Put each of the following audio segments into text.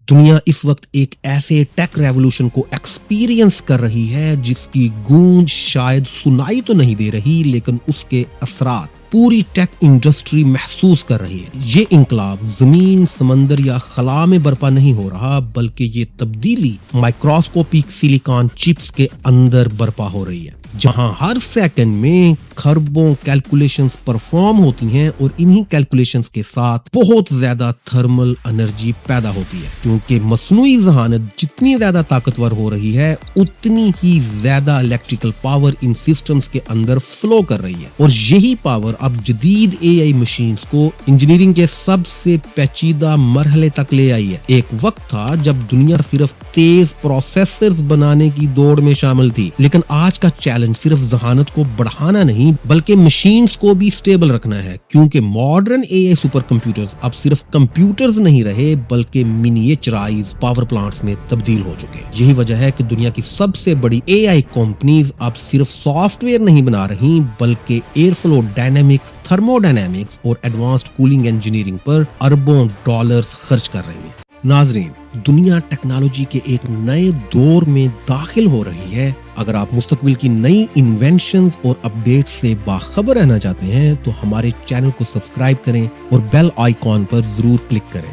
दुनिया इस वक्त एक ऐसे टेक रेवोल्यूशन को एक्सपीरियंस कर रही है जिसकी गूंज शायद सुनाई तो नहीं दे रही, लेकिन उसके असरात पूरी टेक इंडस्ट्री महसूस कर रही है। ये इंकलाब जमीन, समंदर या खला में बर्पा नहीं हो रहा, बल्कि ये तब्दीली माइक्रोस्कोपिक सिलिकॉन चिप्स के अंदर बर्पा हो रही है, जहां हर सेकंड में खरबों कैलकुलेशंस परफॉर्म होती हैं और इन्हीं कैलकुलेशंस के साथ बहुत ज्यादा थर्मल एनर्जी पैदा होती है, क्योंकि मसनूई ज़हानत जितनी ज्यादा ताकतवर हो रही है उतनी ही ज्यादा इलेक्ट्रिकल पावर इन सिस्टम्स के अंदर फ्लो कर रही है। और यही पावर अब जदीद एआई मशीन्स को इंजीनियरिंग के सबसे पेचीदा मरहले तक ले आई है। एक वक्त था जब दुनिया सिर्फ तेज प्रोसेसर्स बनाने की दौड़ में शामिल थी, लेकिन आज का चैलेंज सिर्फ ज़हानत को बढ़ाना नहीं बल्कि मशीन्स को भी स्टेबल रखना है, क्योंकि मॉडर्न एआई सुपर कंप्यूटर्स अब सिर्फ कंप्यूटर्स नहीं रहे बल्कि मिनिएचराइज पावर प्लांट्स में तब्दील हो चुके हैं। यही वजह है कि दुनिया की सबसे बड़ी एआई कंपनीज अब सिर्फ सॉफ्टवेयर नहीं बना रही बल्कि एयरफ्लो डायनेमिक्स, थर्मोडायनेमिक्स और एडवांस्ड कूलिंग इंजीनियरिंग पर अरबों डॉलर्स खर्च कर रही है। नाजरीन, दुनिया टेक्नोलॉजी के एक नए दौर में दाखिल हो रही है। अगर आप मुस्तकबिल की नई इन्वेंशंस और अपडेट से बाखबर रहना चाहते हैं तो हमारे चैनल को सब्सक्राइब करें और बेल आइकॉन पर जरूर क्लिक करें।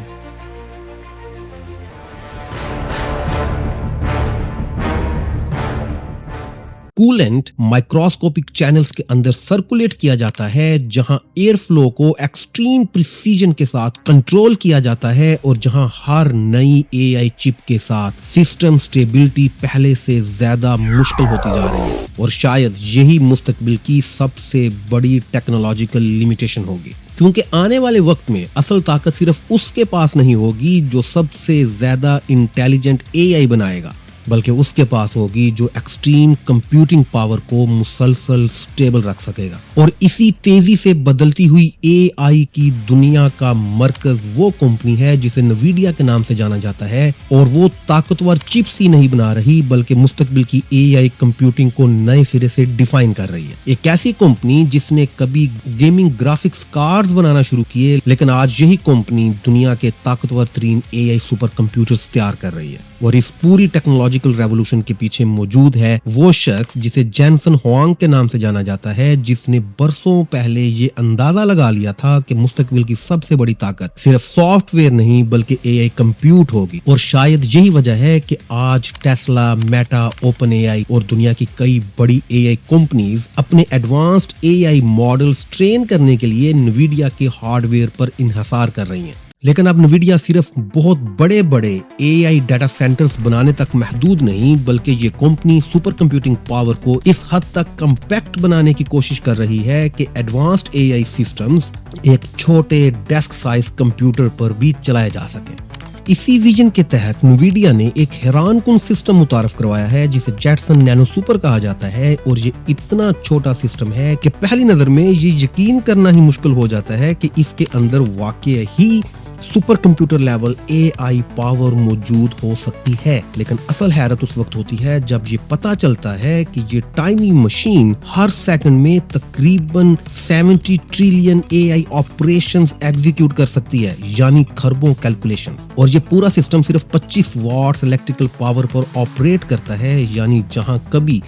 कूलेंट माइक्रोस्कोपिक चैनल्स के अंदर सर्कुलेट किया जाता है, जहां एयर फ्लो को एक्सट्रीम प्रिसीजन के साथ कंट्रोल किया जाता है और जहां हर नई एआई चिप के साथ सिस्टम स्टेबिलिटी पहले से ज्यादा मुश्किल होती जा रही है। और शायद यही मुस्तकबिल की सबसे बड़ी टेक्नोलॉजिकल लिमिटेशन होगी, क्योंकि आने वाले वक्त में असल ताकत सिर्फ उसके पास नहीं होगी जो सबसे ज्यादा इंटेलिजेंट एआई बनाएगा, बल्कि उसके पास होगी जो एक्सट्रीम कंप्यूटिंग पावर को मुसलसल स्टेबल रख सकेगा। और इसी तेजी से बदलती हुई एआई की दुनिया का मरकज वो कंपनी है जिसे नवीडिया के नाम से जाना जाता है, और वो ताकतवर चिप्स ही नहीं बना रही बल्कि मुस्तकबिल की एआई कंप्यूटिंग को नए सिरे से डिफाइन कर रही है। एक ऐसी कंपनी जिसने कभी गेमिंग ग्राफिक्स कार्ड्स बनाना शुरू किए, लेकिन आज यही कंपनी दुनिया के ताकतवर तरीन एआई सुपर कंप्यूटर्स तैयार कर रही है। और इस पूरी टेक्नोलॉजिकल रेवोल्यूशन के पीछे मौजूद है वो शख्स जिसे जेनसन हुआंग के नाम से जाना जाता है, जिसने बरसों पहले ये अंदाजा लगा लिया था कि मुस्तकबिल की सबसे बड़ी ताकत सिर्फ सॉफ्टवेयर नहीं बल्कि एआई कंप्यूट होगी। और शायद यही वजह है कि आज टेस्ला, मेटा, ओपन एआई और दुनिया की कई बड़ी एआई कंपनीज अपने एडवांस्ड एआई मॉडल्स ट्रेन करने के लिए नवीडिया के हार्डवेयर पर इन्हिसार कर रही हैं। लेकिन अब नवीडिया सिर्फ बहुत बड़े बड़े एआई डाटा सेंटर्स बनाने तक महदूद नहीं, बल्कि ये कंपनी सुपर कंप्यूटिंग पावर को इस हद तक कम्पैक्ट बनाने की कोशिश कर रही है कि एडवांस्ड एआई सिस्टम्स एक छोटे डेस्क साइज कंप्यूटर पर भी चलाए जा सके। इसी विजन के तहत नवीडिया ने एक हैरानकुन सिस्टम मुतारफ करवाया है जिसे जेटसन नैनो सुपर कहा जाता है। और ये इतना छोटा सिस्टम है कि पहली नजर में ये यकीन करना ही मुश्किल हो जाता है कि इसके अंदर वाकई ही super computer level AI power मौजूद हो सकती है। लेकिन असल हैरत उस वक्त होती है जब ये पता चलता है कि ये टाइनी मशीन हर सेकंड में तकरीबन 70 ट्रिलियन एआई ऑपरेशंस एग्जीक्यूट कर सकती है, यानी खरबों कैलकुलेशन। और ये पूरा सिस्टम सिर्फ 25 वॉट्स इलेक्ट्रिकल पावर पर ऑपरेट करता है, यानी जहां कभी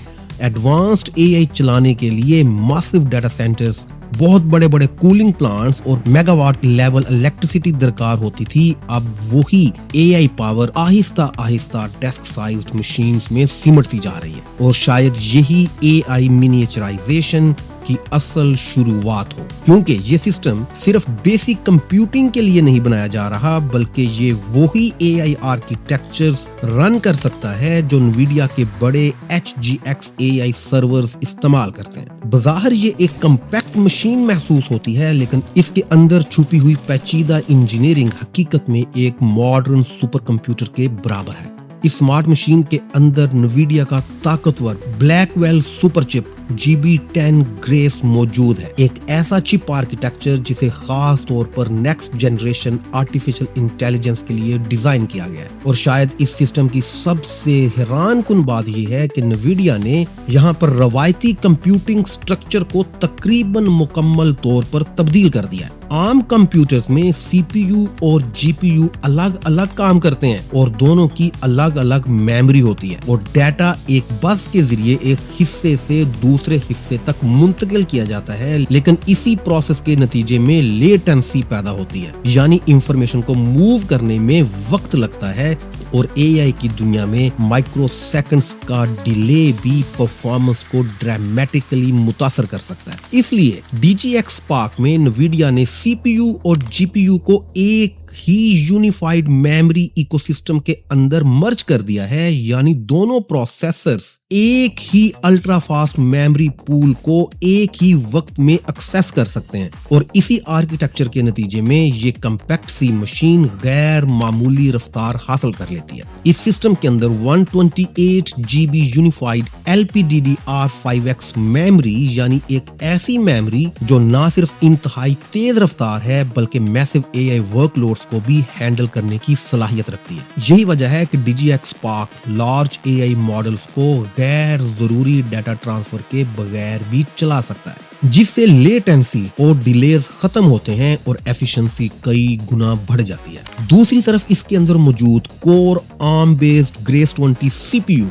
एडवांस्ड एआई चलाने के लिए मासिव डाटा सेंटर्स, बहुत बड़े बड़े कूलिंग प्लांट्स और मेगावाट लेवल इलेक्ट्रिसिटी दरकार होती थी, अब वही AI power Aahista Aahista desk sized machines में सिमटती जा रही है। और शायद यही एआई मिनिएचराइजेशन की असल शुरुआत हो, क्योंकि ये सिस्टम सिर्फ बेसिक कंप्यूटिंग के लिए नहीं बनाया जा रहा बल्कि ये वही एआई आर्किटेक्चर्स रन कर सकता है जो नवीडिया के बड़े HGX एआई सर्वर्स इस्तेमाल करते हैं। बज़ाहिर ये एक कम्पैक्ट मशीन महसूस होती है, लेकिन इसके अंदर छुपी हुई पेचीदा इंजीनियरिंग हकीकत में एक मॉडर्न सुपर कंप्यूटर के बराबर है। इस स्मार्ट मशीन के अंदर नवीडिया का ताकतवर Blackwell super chip GB10 grace मौजूद है, एक ऐसा चिप आर्किटेक्चर जिसे खास तौर पर नेक्स्ट जनरेशन आर्टिफिशियल इंटेलिजेंस के लिए डिजाइन किया गया है। और शायद इस सिस्टम की सबसे हैरानकुन बात यह है कि नवीडिया ने यहाँ पर रवायती कंप्यूटिंग स्ट्रक्चर को तकरीबन मुकम्मल तौर पर तब्दील कर दिया है। आम कंप्यूटर्स में CPU और GPU अलग अलग काम करते हैं और दोनों की अलग अलग मेमोरी होती है और डाटा एक बस के जरिए एक हिस्से से दूसरे हिस्से तक मुंतकिल किया जाता है, लेकिन इसी प्रोसेस के नतीजे में लेटेंसी पैदा होती है, यानी इंफॉर्मेशन को मूव करने में वक्त लगता है और AI की दुनिया में माइक्रो सेकंड्स का डिले भी परफॉर्मेंस को ड्रामेटिकली मुतासर कर सकता है। इसलिए DGX Spark में NVIDIA ने CPU और GPU को एक ही यूनिफाइड मेमोरी इकोसिस्टम के अंदर मर्ज कर दिया है, यानी दोनों प्रोसेसर्स एक ही अल्ट्रा फास्ट मेमोरी पूल को एक ही वक्त में एक्सेस कर सकते हैं और इसी आर्किटेक्चर के नतीजे में ये कम्पैक्ट सी मशीन गैर मामूली रफ्तार हासिल कर लेती है। इस सिस्टम के अंदर 128 GB यूनिफाइड LPDDR5X मेमोरी, यानी एक ऐसी मेमोरी जो ना सिर्फ इंतहाई तेज रफ्तार है बल्कि मैसिव AI वर्कलोड्स को भी हैंडल करने की सलाहियत रखती है। यही वजह है कि DGX Spark large AI models को गैर जरूरी डाटा ट्रांसफर के बगैर भी चला सकता है, जिससे लेटेंसी और डिलेज खत्म होते हैं और एफिशिएंसी कई गुना बढ़ जाती है। दूसरी तरफ इसके अंदर मौजूद core ARM based grace 20 CPU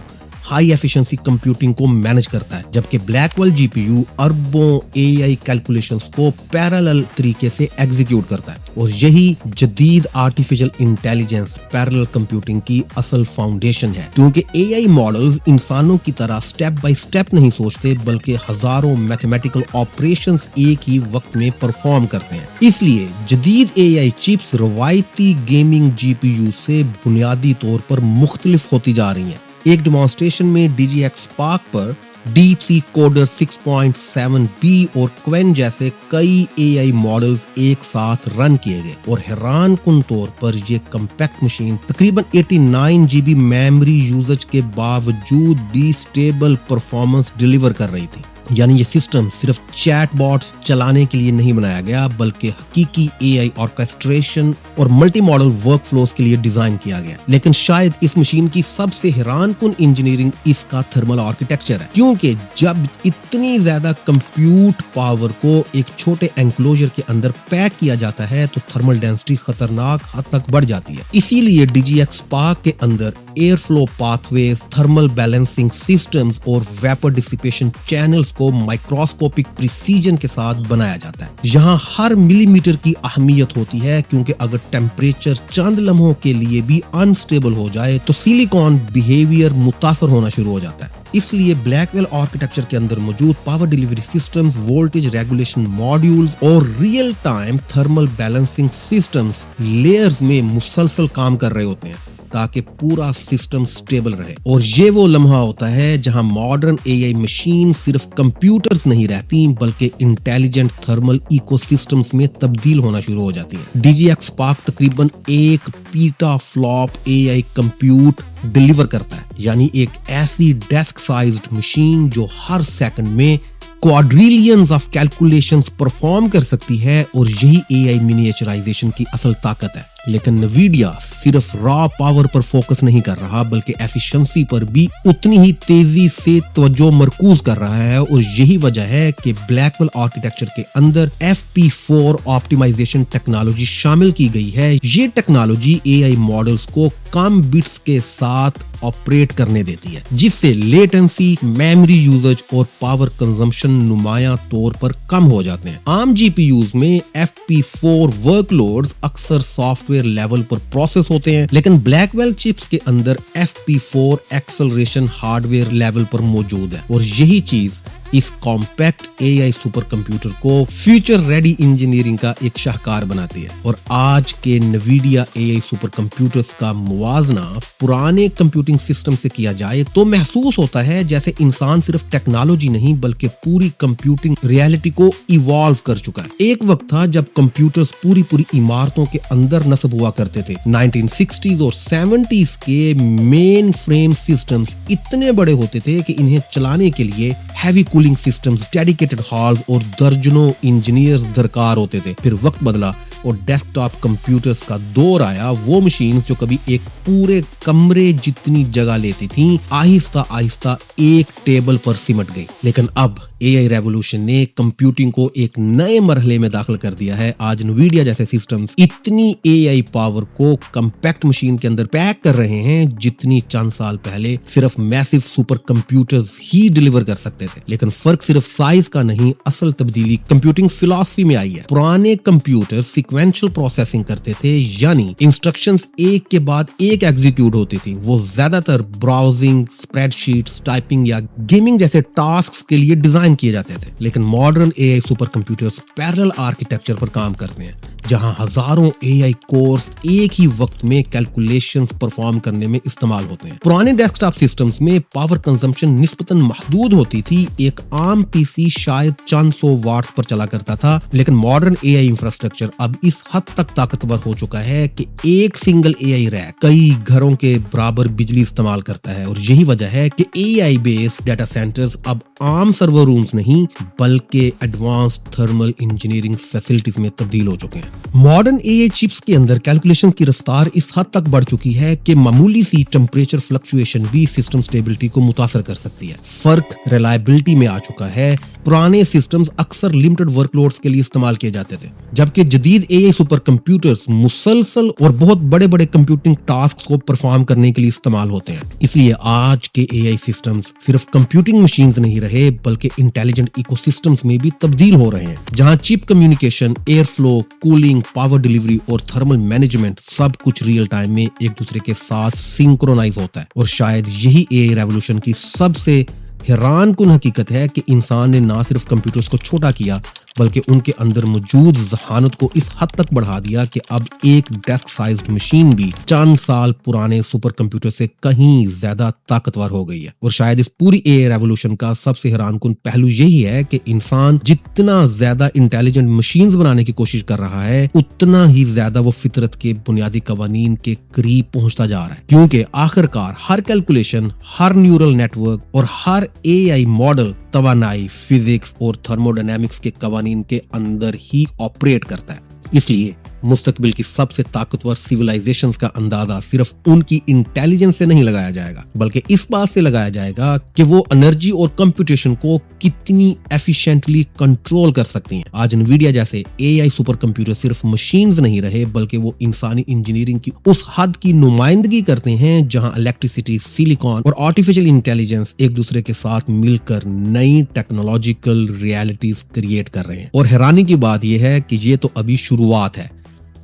high efficiency computing को मैनेज करता है, जबकि ब्लैकवेल GPU अरबों AI कैलकुलेशंस को पैरेलल तरीके से एग्जीक्यूट करता है और यही जदीद आर्टिफिशियल इंटेलिजेंस पैरेलल कंप्यूटिंग की असल फाउंडेशन है, क्योंकि AI मॉडल्स इंसानों की तरह स्टेप बाय स्टेप नहीं सोचते बल्कि हजारों मैथमेटिकल ऑपरेशंस एक ही वक्त में परफॉर्म करते हैं। इसलिए जदीद AI चिप्स रवायती गेमिंग GPU से बुनियादी तौर पर मुख्तलिफ होती जा रही हैं। एक डेमोन्स्ट्रेशन में DGX Spark पर DeepSeek Coder 6.7b और Qwen जैसे कई AI मॉडल्स एक साथ रन किए गए और हैरान कुन तौर पर ये कम्पैक्ट मशीन तकरीबन 89 GB मेमोरी यूजेज के बावजूद भी स्टेबल परफॉर्मेंस डिलीवर कर रही थी। यानी ये सिस्टम सिर्फ चैट बॉट्स चलाने के लिए नहीं बनाया गया बल्कि हकीकी AI ऑर्केस्ट्रेशन और मल्टी मॉडल वर्कफ्लोज के लिए डिजाइन किया गया। लेकिन शायद इस मशीन की सबसे हैरानकुन इंजीनियरिंग इसका थर्मल आर्किटेक्चर है, क्योंकि जब इतनी ज्यादा कंप्यूट पावर को एक छोटे एनक्लोजर के अंदर पैक किया जाता है तो थर्मल डेंसिटी खतरनाक हद तक बढ़ जाती है। इसीलिए DGX Spark के अंदर air flow pathways, thermal balancing systems और वेपर डिसिपेशन चैनल्स को माइक्रोस्कोपिक प्रिसीजन के साथ बनाया जाता है। यहाँ हर मिलीमीटर की अहमियत होती है, क्योंकि अगर टेम्परेचर चंद लम्हों के लिए भी अनस्टेबल हो जाए तो सिलिकॉन बिहेवियर मुतासर होना शुरू हो जाता है। इसलिए ब्लैकवेल आर्किटेक्चर के अंदर मौजूद power delivery systems, voltage regulation modules और real time thermal balancing systems layers में मुसलसल काम कर रहे होते हैं ताकि पूरा सिस्टम स्टेबल रहे। और ये वो लम्हा होता है जहां मॉडर्न AI मशीन सिर्फ कंप्यूटर्स नहीं रहती बल्कि इंटेलिजेंट थर्मल इकोसिस्टम्स में तब्दील होना शुरू हो जाती है। DGX Spark तकरीबन एक पीटा फ्लॉप AI कंप्यूट डिलीवर करता है, यानी एक ऐसी डेस्क साइज्ड मशीन जो हर सेकंड में क्वाड्रिलियंस ऑफ कैलकुलेशंस परफॉर्म कर सकती है और यही AI मिनिएचराइजेशन की असल ताकत है। लेकिन NVIDIA सिर्फ रॉ पावर पर फोकस नहीं कर रहा बल्कि एफिशिएंसी पर भी उतनी ही तेजी से तवज्जो मरकूज कर रहा है और यही वजह है कि ब्लैकवेल आर्किटेक्चर के अंदर FP4 ऑप्टिमाइजेशन टेक्नोलॉजी शामिल की गई है। ये टेक्नोलॉजी AI मॉडल्स को कम बिट्स के साथ ऑपरेट करने देती है, जिससे लेटेंसी, मेमोरी यूजेज और पावर कंजम्पशन नुमाया तौर पर कम हो जाते हैं। आम GPUs में FP4 वर्कलोड्स अक्सर सॉफ्टवेयर लेवल पर प्रोसेस होते हैं, लेकिन ब्लैकवेल चिप्स के अंदर FP4 एक्सेलरेशन हार्डवेयर लेवल पर मौजूद है और यही चीज इस कॉम्पैक्ट AI सुपर कंप्यूटर को फ्यूचर रेडी इंजीनियरिंग का एक शाहकार बनाती है। और आज के NVIDIA AI सुपर कंप्यूटर्स का मुवाजना पुराने कंप्यूटिंग सिस्टम से किया जाए तो महसूस होता है जैसे इंसान सिर्फ टेक्नोलॉजी नहीं बल्कि पूरी कंप्यूटिंग रियलिटी को इवॉल्व कर चुका है। एक वक्त था जब कंप्यूटर्स पूरी इमारतों के अंदर नस्ब हुआ करते थे। 1960s और 70s के मेन फ्रेम सिस्टम्स इतने बड़े होते थे कि इन्हें चलाने के लिए heavy cooling systems, dedicated halls और दर्जनों इंजीनियर्स दरकार होते थे। फिर वक्त बदला और डेस्कटॉप कंप्यूटर्स का दौर आया। वो मशीन जो कभी एक पूरे कमरे जितनी जगह लेती थी, आहिस्ता आहिस्ता एक टेबल पर सिमट गई। लेकिन अब एआई रेवोल्यूशन ने कंप्यूटिंग को एक नए मरहले में दाखिल कर दिया है। आज NVIDIA जैसे सिस्टम्स इतनी एआई पावर को कम्पैक्ट मशीन के अंदर पैक कर रहे हैं जितनी चंद साल पहले सिर्फ मैसिव सुपर कंप्यूटर्स ही डिलीवर कर सकते थे। लेकिन फर्क सिर्फ साइज का नहीं, असल तब्दीली कंप्यूटिंग फिलॉसफी में आई है। पुराने कंप्यूटर सीक्वेंशियल प्रोसेसिंग करते थे, यानी इंस्ट्रक्शंस एक के बाद एक एग्जीक्यूट होती थी। वो ज्यादातर ब्राउजिंग, स्प्रेडशीट्स, टाइपिंग या गेमिंग जैसे टास्क्स के लिए डिजाइन किए जाते थे। लेकिन modern AI super computers parallel architecture पर काम करते हैं, जहां हजारों एआई कोर्स एक ही वक्त में कैलकुलेशंस परफॉर्म करने में इस्तेमाल होते हैं। पुराने डेस्कटॉप सिस्टम्स में पावर कंजम्पशन निस्बतन महदूद होती थी। एक आम पीसी शायद चंद सौ वाट्स पर चला करता था, लेकिन मॉडर्न एआई इंफ्रास्ट्रक्चर अब इस हद तक ताकतवर हो चुका है कि एक सिंगल एआई रैक कई घरों के बराबर बिजली इस्तेमाल करता है। और यही वजह है कि एआई बेस्ड डाटा सेंटर्स अब आम सर्वर रूम्स नहीं बल्कि एडवांस्ड थर्मल इंजीनियरिंग फैसिलिटीज में तब्दील हो चुके हैं। मॉडर्न एआई चिप्स के अंदर कैलकुलेशन की रफ्तार इस हद तक बढ़ चुकी है कि मामूली सी टेम्परेचर फ्लक्चुएशन भी सिस्टम स्टेबिलिटी को मुतासर कर सकती है। फर्क रिलायबिलिटी में आ चुका है। पुराने सिस्टम्स अक्सर लिमिटेड वर्कलोड्स के लिए इस्तेमाल किए जाते थे, जबकि जदीद एआई सुपर कंप्यूटर्स मुसलसल और बहुत बड़े बड़े कंप्यूटिंग टास्क को परफॉर्म करने के लिए इस्तेमाल होते हैं। इसलिए आज के एआई सिस्टम्स सिर्फ कंप्यूटिंग मशीन्स नहीं रहे बल्कि इंटेलिजेंट इकोसिस्टम्स में भी तब्दील हो रहे हैं, जहां chip communication, air flow, cooling, power delivery और थर्मल मैनेजमेंट सब कुछ रियल टाइम में एक दूसरे के साथ सिंक्रोनाइज होता है। और शायद यही एआई रेवोल्यूशन की सबसे हैरानकुन हकीकत है कि इंसान ने ना सिर्फ कंप्यूटर्स को छोटा किया बल्कि उनके अंदर मौजूद ज़हानत को इस हद तक बढ़ा दिया कि अब एक डेस्क साइज्ड मशीन भी चंद साल पुराने सुपर कंप्यूटर से कहीं ज्यादा ताकतवर हो गई है। और शायद इस पूरी एआई रेवोल्यूशन का सबसे हैरानकुन पहलू यही है कि इंसान जितना ज्यादा इंटेलिजेंट मशीन्स बनाने की कोशिश कर रहा है, उतना ही ज्यादा वो फितरत के बुनियादी कवानीन के करीब पहुंचता जा रहा है। क्योंकि आखिरकार हर कैलकुलेशन, हर न्यूरल नेटवर्क और हर एआई मॉडल तवानाई, फिजिक्स और थर्मोडायनेमिक्स के कवानीन के अंदर ही ऑपरेट करता है। इसलिए मुस्तकबिल की सबसे ताकतवर सिविलाइजेशंस का अंदाजा सिर्फ उनकी इंटेलिजेंस से नहीं लगाया जाएगा बल्कि इस बात से लगाया जाएगा कि वो एनर्जी और कंप्यूटेशन को कितनी एफिशिएंटली कंट्रोल कर सकती हैं। आज NVIDIA जैसे एआई सुपर कंप्यूटर सिर्फ मशीन्स नहीं रहे बल्कि वो इंसानी इंजीनियरिंग की उस हद की नुमाइंदगी करते हैं जहां इलेक्ट्रिसिटी, सिलिकॉन और आर्टिफिशियल इंटेलिजेंस एक दूसरे के साथ मिलकर नई टेक्नोलॉजिकल रियलिटीज क्रिएट कर रहे हैं। और हैरानी की बात यह है कि ये तो अभी शुरुआत है,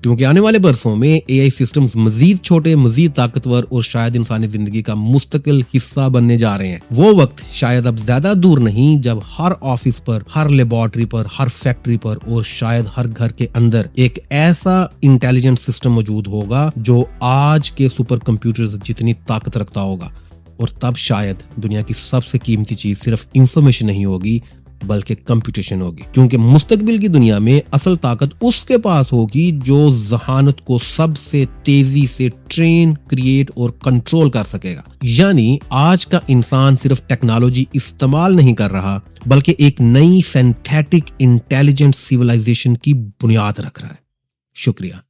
क्योंकि आने वाले बरसों में एआई सिस्टम्स मजीद छोटे, मजीद ताकतवर और शायद इंसानी जिंदगी का मुस्तकिल हिस्सा बनने जा रहे हैं। वो वक्त शायद अब ज्यादा दूर नहीं जब हर ऑफिस पर, हर लेबोरेटरी पर, हर फैक्ट्री पर और शायद हर घर के अंदर एक ऐसा इंटेलिजेंट सिस्टम मौजूद होगा जो आज के सुपर कंप्यूटर्स जितनी ताकत रखता होगा। और तब शायद दुनिया की सबसे कीमती चीज सिर्फ इंफॉर्मेशन नहीं होगी बल्कि कंप्यूटेशन होगी, क्योंकि मुस्तकबिल की दुनिया में असल ताकत उसके पास होगी जो ज़हानत को सबसे तेजी से ट्रेन, क्रिएट और कंट्रोल कर सकेगा। यानी आज का इंसान सिर्फ टेक्नोलॉजी इस्तेमाल नहीं कर रहा बल्कि एक नई सिंथेटिक इंटेलिजेंट सिविलाइजेशन की बुनियाद रख रहा है। शुक्रिया।